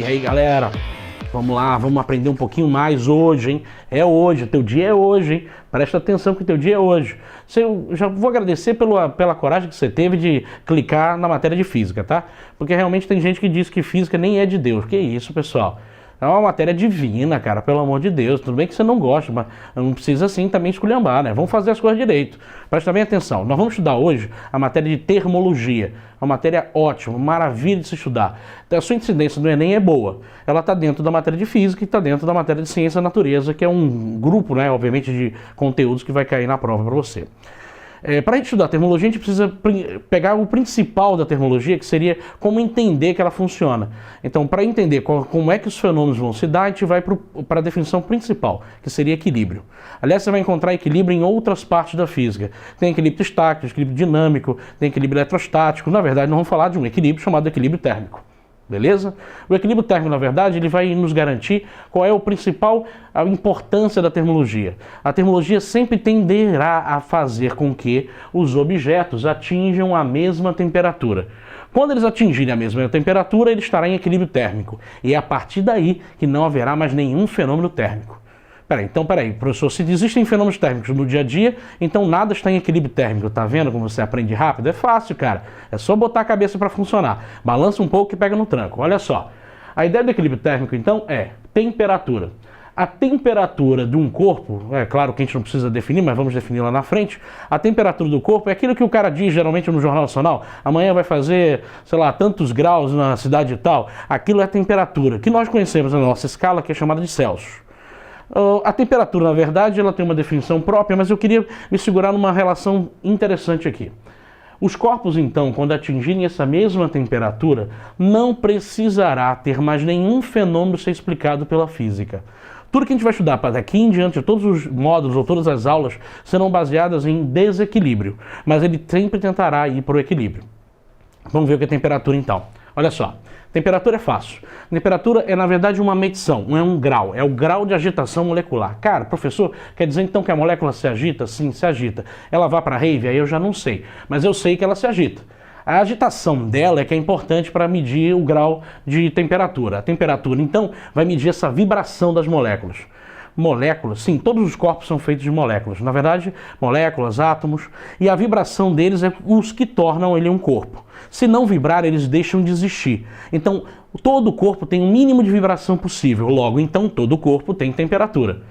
E aí, galera, vamos lá, vamos aprender um pouquinho mais hoje, hein? É hoje, teu dia é hoje, hein? Presta atenção que teu dia é hoje. Eu já vou agradecer pela coragem que você teve de clicar na matéria de física, tá? Porque realmente tem gente que diz que física nem é de Deus. Que isso, pessoal? É uma matéria divina, cara, pelo amor de Deus. Tudo bem que você não gosta, mas não precisa assim também esculhambar, né? Vamos fazer as coisas direito. Presta bem atenção. Nós vamos estudar hoje a matéria de termologia. Uma matéria ótima, maravilha de se estudar. A sua incidência do Enem é boa. Ela está dentro da matéria de física e está dentro da matéria de ciência da natureza, que é um grupo, né, obviamente, de conteúdos que vai cair na prova para você. Para a gente estudar termologia, a gente precisa pegar o principal da termologia, que seria como entender que ela funciona. Então, para entender como é que os fenômenos vão se dar, a gente vai para a definição principal, que seria equilíbrio. Aliás, você vai encontrar equilíbrio em outras partes da física. Tem equilíbrio estático, equilíbrio dinâmico, tem equilíbrio eletrostático. Na verdade, nós vamos falar de um equilíbrio chamado equilíbrio térmico. Beleza? O equilíbrio térmico, na verdade, ele vai nos garantir qual é a importância da termologia. A termologia sempre tenderá a fazer com que os objetos atinjam a mesma temperatura. Quando eles atingirem a mesma temperatura, ele estará em equilíbrio térmico. E é a partir daí que não haverá mais nenhum fenômeno térmico. Peraí, professor, se existem fenômenos térmicos no dia a dia, então nada está em equilíbrio térmico. Tá vendo como você aprende rápido? É fácil, cara. É só botar a cabeça para funcionar. Balança um pouco e pega no tranco. Olha só. A ideia do equilíbrio térmico, então, é temperatura. A temperatura de um corpo, é claro que a gente não precisa definir, mas vamos definir lá na frente. A temperatura do corpo é aquilo que o cara diz geralmente no Jornal Nacional. Amanhã vai fazer, sei lá, tantos graus na cidade e tal. Aquilo é a temperatura, que nós conhecemos na nossa escala, que é chamada de Celsius. A temperatura, na verdade, ela tem uma definição própria, mas eu queria me segurar numa relação interessante aqui. Os corpos, então, quando atingirem essa mesma temperatura, não precisará ter mais nenhum fenômeno ser explicado pela física. Tudo que a gente vai estudar para daqui em diante, todos os módulos ou todas as aulas serão baseadas em desequilíbrio, mas ele sempre tentará ir para o equilíbrio. Vamos ver o que é temperatura, então. Olha só. Temperatura é fácil. Temperatura é, na verdade, uma medição, não é um grau. É o grau de agitação molecular. Cara, professor, quer dizer então que a molécula se agita? Sim, se agita. Ela vai para a rave? Aí eu já não sei. Mas eu sei que ela se agita. A agitação dela é que é importante para medir o grau de temperatura. A temperatura, então, vai medir essa vibração das moléculas. Moléculas, sim, todos os corpos são feitos de moléculas. Na verdade, moléculas, átomos, e a vibração deles é os que tornam ele um corpo. Se não vibrar, eles deixam de existir. Então, todo corpo tem o mínimo de vibração possível. Logo, então, todo corpo tem temperatura.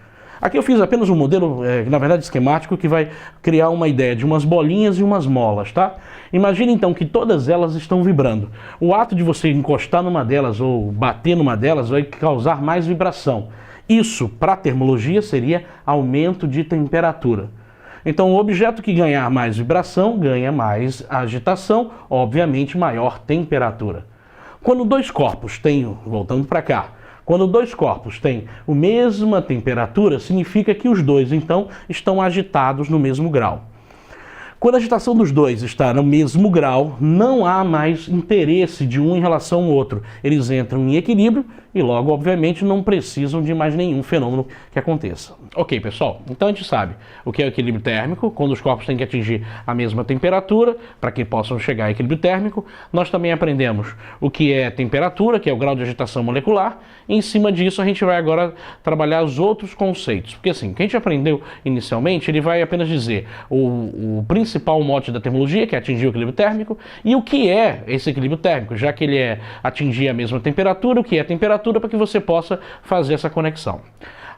Aqui eu fiz apenas um modelo, na verdade, esquemático, que vai criar uma ideia de umas bolinhas e umas molas, tá? Imagine, então, que todas elas estão vibrando. O ato de você encostar numa delas ou bater numa delas vai causar mais vibração. Isso, para a termologia, seria aumento de temperatura. Então, o objeto que ganhar mais vibração, ganha mais agitação, obviamente maior temperatura. Quando dois corpos têm, voltando para cá, quando dois corpos têm a mesma temperatura, significa que os dois, então, estão agitados no mesmo grau. Quando a agitação dos dois está no mesmo grau, não há mais interesse de um em relação ao outro. Eles entram em equilíbrio e logo, obviamente, não precisam de mais nenhum fenômeno que aconteça. Ok, pessoal, então a gente sabe o que é o equilíbrio térmico, quando os corpos têm que atingir a mesma temperatura para que possam chegar a equilíbrio térmico. Nós também aprendemos o que é temperatura, que é o grau de agitação molecular, e em cima disso a gente vai agora trabalhar os outros conceitos. Porque assim, o que a gente aprendeu inicialmente, ele vai apenas dizer o principal mote da termologia, que é atingir o equilíbrio térmico, e o que é esse equilíbrio térmico, já que ele é atingir a mesma temperatura, o que é temperatura, para que você possa fazer essa conexão.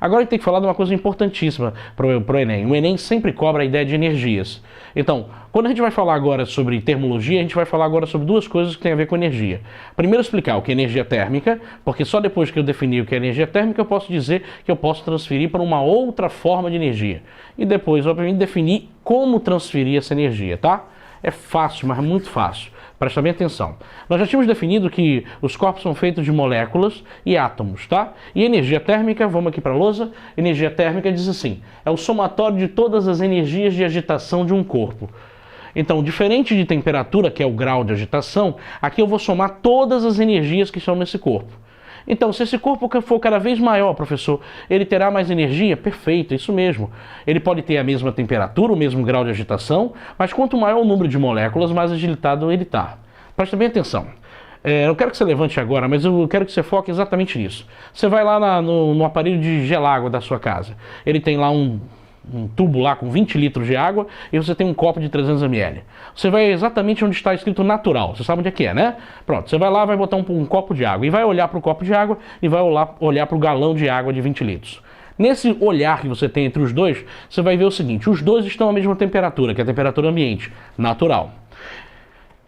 Agora a gente tem que falar de uma coisa importantíssima para o Enem. O Enem sempre cobra a ideia de energias. Então, quando a gente vai falar agora sobre termologia, a gente vai falar agora sobre duas coisas que têm a ver com energia. Primeiro, explicar o que é energia térmica, porque só depois que eu definir o que é energia térmica, eu posso dizer que eu posso transferir para uma outra forma de energia. E depois, obviamente, definir como transferir essa energia, tá? É fácil, mas muito fácil. Presta bem atenção. Nós já tínhamos definido que os corpos são feitos de moléculas e átomos, tá? E energia térmica, vamos aqui para a lousa, energia térmica diz assim, é o somatório de todas as energias de agitação de um corpo. Então, diferente de temperatura, que é o grau de agitação, aqui eu vou somar todas as energias que estão nesse corpo. Então, se esse corpo for cada vez maior, professor, ele terá mais energia? Perfeito, isso mesmo. Ele pode ter a mesma temperatura, o mesmo grau de agitação, mas quanto maior o número de moléculas, mais agitado ele está. Presta bem atenção. Eu quero que você levante agora, mas eu quero que você foque exatamente nisso. Você vai lá no aparelho de gelágua da sua casa. Ele tem lá um tubo lá com 20 litros de água e você tem um copo de 300 ml. Você vai exatamente onde está escrito natural. Você sabe onde é que é, né? Pronto, você vai lá, vai botar um copo de água e vai olhar para o copo de água e vai olhar para o galão de água de 20 litros. Nesse olhar que você tem entre os dois, você vai ver o seguinte: os dois estão à mesma temperatura, que é a temperatura ambiente, natural.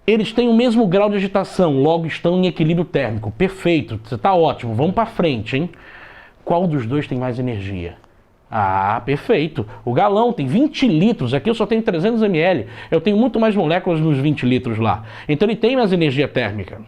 Eles têm o mesmo grau de agitação, logo estão em equilíbrio térmico. Perfeito, você está ótimo, vamos para frente, hein? Qual dos dois tem mais energia? Ah, perfeito. O galão tem 20 litros, aqui eu só tenho 300 ml. Eu tenho muito mais moléculas nos 20 litros lá. Então ele tem mais energia térmica.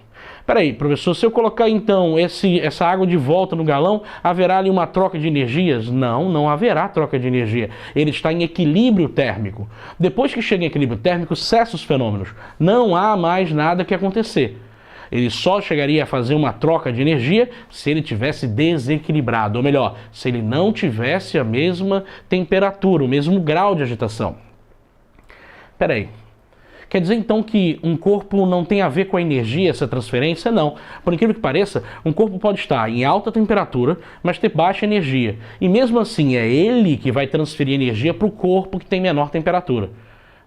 Peraí, professor, se eu colocar então essa água de volta no galão, haverá ali uma troca de energias? Não, não haverá troca de energia. Ele está em equilíbrio térmico. Depois que chega em equilíbrio térmico, cessa os fenômenos. Não há mais nada que acontecer. Ele só chegaria a fazer uma troca de energia se ele tivesse desequilibrado, ou melhor, se ele não tivesse a mesma temperatura, o mesmo grau de agitação. Peraí, quer dizer então que um corpo não tem a ver com a energia, essa transferência? Não. Por incrível que pareça, um corpo pode estar em alta temperatura, mas ter baixa energia. E mesmo assim é ele que vai transferir energia para o corpo que tem menor temperatura.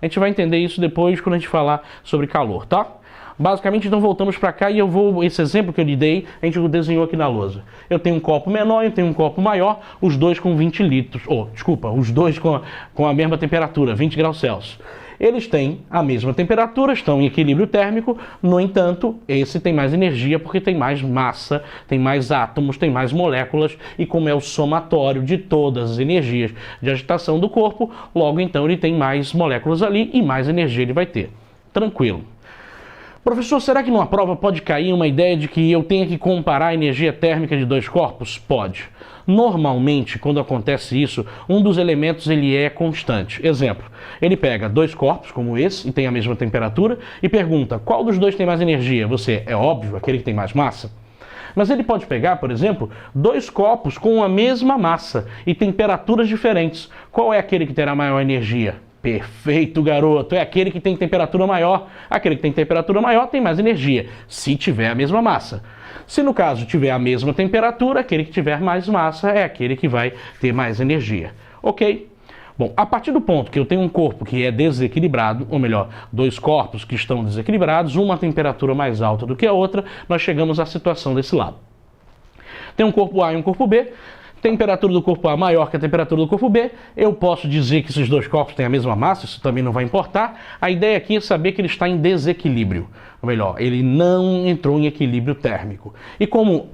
A gente vai entender isso depois quando a gente falar sobre calor, tá? Basicamente, então voltamos para cá e esse exemplo que eu lhe dei, a gente desenhou aqui na lousa. Eu tenho um copo menor, eu tenho um copo maior, os dois com 20 litros, os dois com a mesma temperatura, 20 graus Celsius. Eles têm a mesma temperatura, estão em equilíbrio térmico, no entanto, esse tem mais energia porque tem mais massa, tem mais átomos, tem mais moléculas, e como é o somatório de todas as energias de agitação do corpo, logo então ele tem mais moléculas ali e mais energia ele vai ter. Tranquilo. Professor, será que numa prova pode cair uma ideia de que eu tenha que comparar a energia térmica de dois corpos? Pode. Normalmente, quando acontece isso, um dos elementos ele é constante. Exemplo, ele pega dois corpos como esse e tem a mesma temperatura e pergunta qual dos dois tem mais energia? Você, é óbvio, aquele que tem mais massa. Mas ele pode pegar, por exemplo, dois copos com a mesma massa e temperaturas diferentes. Qual é aquele que terá maior energia? Perfeito, garoto. É aquele que tem temperatura maior. Aquele que tem temperatura maior tem mais energia, se tiver a mesma massa. Se no caso tiver a mesma temperatura, aquele que tiver mais massa é aquele que vai ter mais energia. Ok? Bom, a partir do ponto que eu tenho um corpo que é desequilibrado, ou melhor, dois corpos que estão desequilibrados, uma temperatura mais alta do que a outra, nós chegamos à situação desse lado. Tem um corpo A e um corpo B. Temperatura do corpo A maior que a temperatura do corpo B, eu posso dizer que esses dois corpos têm a mesma massa, isso também não vai importar. A ideia aqui é saber que ele está em desequilíbrio, ou melhor, ele não entrou em equilíbrio térmico. E como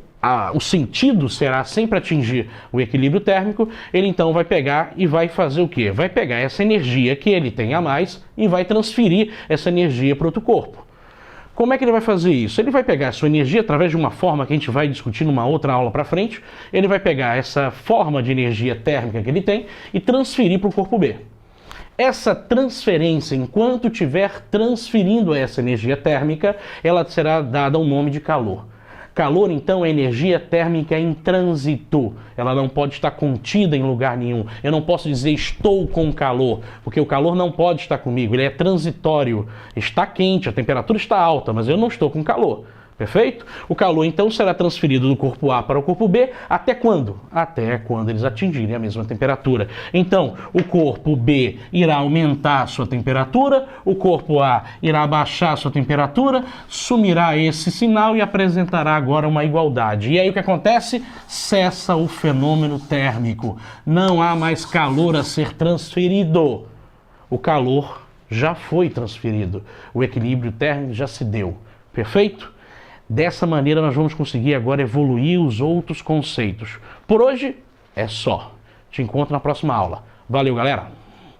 o sentido será sempre atingir o equilíbrio térmico, ele então vai pegar e vai fazer o quê? Vai pegar essa energia que ele tem a mais e vai transferir essa energia para outro corpo. Como é que ele vai fazer isso? Ele vai pegar a sua energia através de uma forma que a gente vai discutir numa outra aula para frente. Ele vai pegar essa forma de energia térmica que ele tem e transferir para o corpo B. Essa transferência, enquanto estiver transferindo essa energia térmica, ela será dada um nome de calor. Calor, então, é energia térmica em trânsito. Ela não pode estar contida em lugar nenhum. Eu não posso dizer estou com calor, porque o calor não pode estar comigo. Ele é transitório. Está quente, a temperatura está alta, mas eu não estou com calor. Perfeito? O calor, então, será transferido do corpo A para o corpo B até quando? Até quando eles atingirem a mesma temperatura. Então, o corpo B irá aumentar a sua temperatura, o corpo A irá baixar a sua temperatura, sumirá esse sinal e apresentará agora uma igualdade. E aí o que acontece? Cessa o fenômeno térmico. Não há mais calor a ser transferido. O calor já foi transferido. O equilíbrio térmico já se deu. Perfeito? Dessa maneira nós vamos conseguir agora evoluir os outros conceitos. Por hoje é só. Te encontro na próxima aula. Valeu, galera!